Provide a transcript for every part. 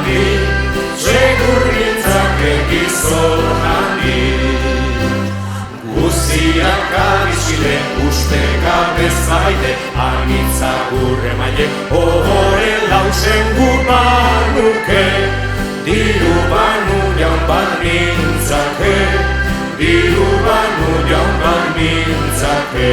handi, segur nintzake gizon handi. Guztiak adizkide, usteka bezaide, anitza gurre maile, ohore lausen gu banuke. Diru banu jaun bat nintzake, diru banu jaun bat nintzake.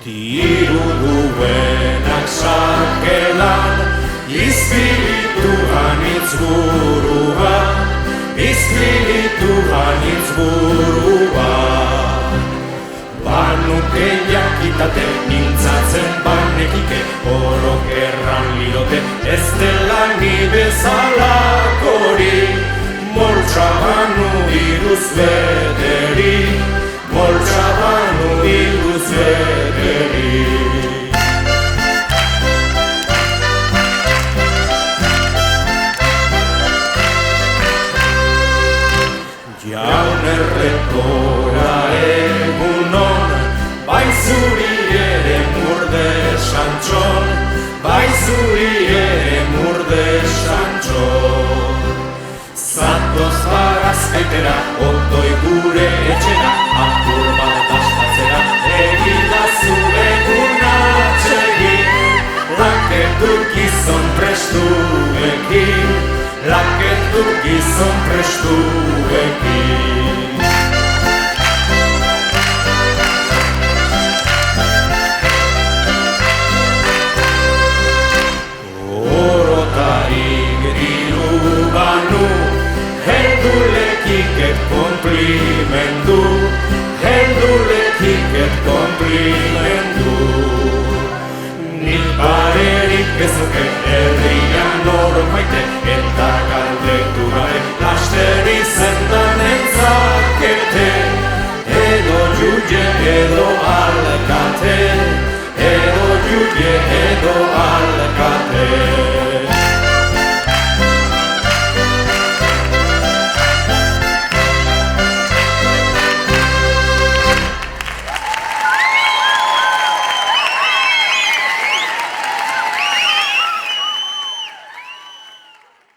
Diru duenak sakelan, izpilitu hanitz burua, izpilitu hanitz burua. Banuke jakitate, mintzatzen banekike, orok erran lirote, ez dela ni bezalakori. Moltsa banu iruz bederi, moltsa banu iruz bederi. Jaun errekora egunon, bai zuri ere murde santxon, bai zuri ere murde santxon. Zatoz barazkaitera, otoi gure etxera, apur bat dastatzera, egidazu egun atsegin. Laketu gizon prestuekin, laketu gizon prestuekin. Orotarik diru banu, heldulekiket komplimendu, heldulekiket komplimendu. Nik barerik ezuke herrian norok maite, eta galdetu gabe laster izendan entzakete. Edo juge edo alkate, edo juge edo alkate.